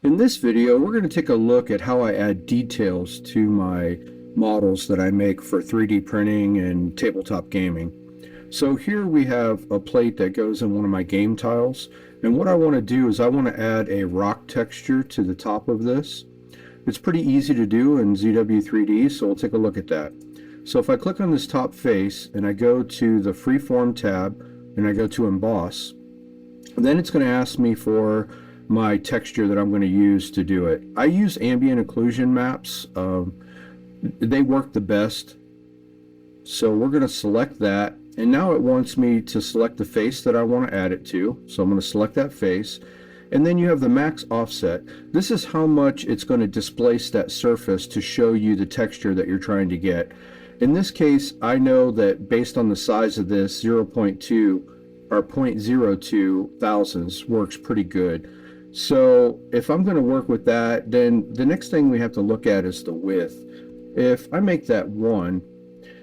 In this video, we're going to take a look at how I add details to my models that I make for 3D printing and tabletop gaming. So here we have a plate that goes in one of my game tiles, and what I want to do is I want to add a rock texture to the top of this. It's pretty easy to do in ZW3D, so we'll take a look at that. So if I click on this top face and I go to the freeform tab and I go to emboss, then it's going to ask me for my texture that I'm going to use to do it. I use ambient occlusion maps. They work the best. So we're going to select that, and now it wants me to select the face that I want to add it to. So I'm going to select that face, and then you have the max offset. This is how much it's going to displace that surface to show you the texture that you're trying to get. In this case, I know that based on the size of this, 0.2 or 0.02 thousandths works pretty good. So if I'm going to work with that, then the next thing we have to look at is the width. If I make that 1,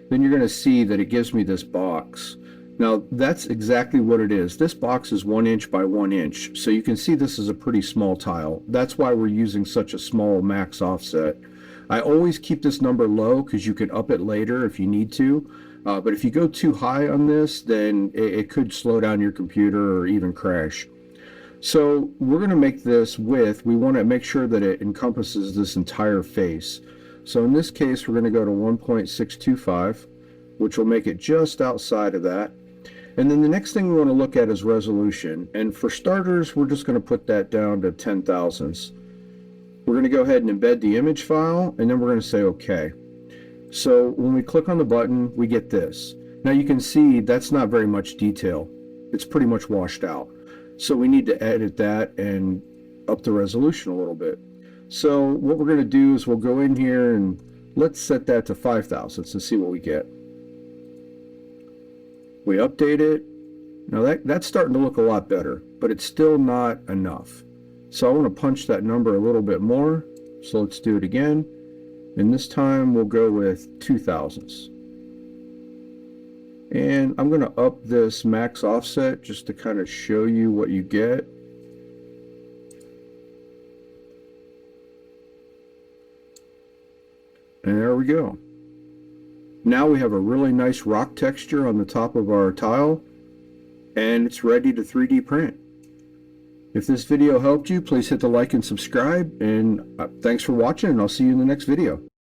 then you're going to see that it gives me this box. Now that's exactly what it is. This box is 1 inch by 1 inch. So you can see this is a pretty small tile. That's why we're using such a small max offset. I always keep this number low because you can up it later if you need to. But if you go too high on this, then it could slow down your computer or even crash. So we're going to make this width. We want to make sure that it encompasses this entire face. So in this case, we're going to go to 1.625, which will make it just outside of that. And then the next thing we want to look at is resolution. And for starters, we're just going to put that down to 10 thousandths. We're going to go ahead and embed the image file, and then we're going to say OK. So when we click on the button, we get this. Now you can see that's not very much detail. It's pretty much washed out. So we need to edit that and up the resolution a little bit. So what we're going to do is we'll go in here and let's set that to 5 thousandths and see what we get. We update it. Now that's starting to look a lot better, but it's still not enough. So I want to punch that number a little bit more. So let's do it again. And this time we'll go with 2 thousandths. And I'm going to up this max offset just to kind of show you what you get. And there we go. Now we have a really nice rock texture on the top of our tile, and it's ready to 3D print. If this video helped you, please hit the like and subscribe, and thanks for watching, and I'll see you in the next video.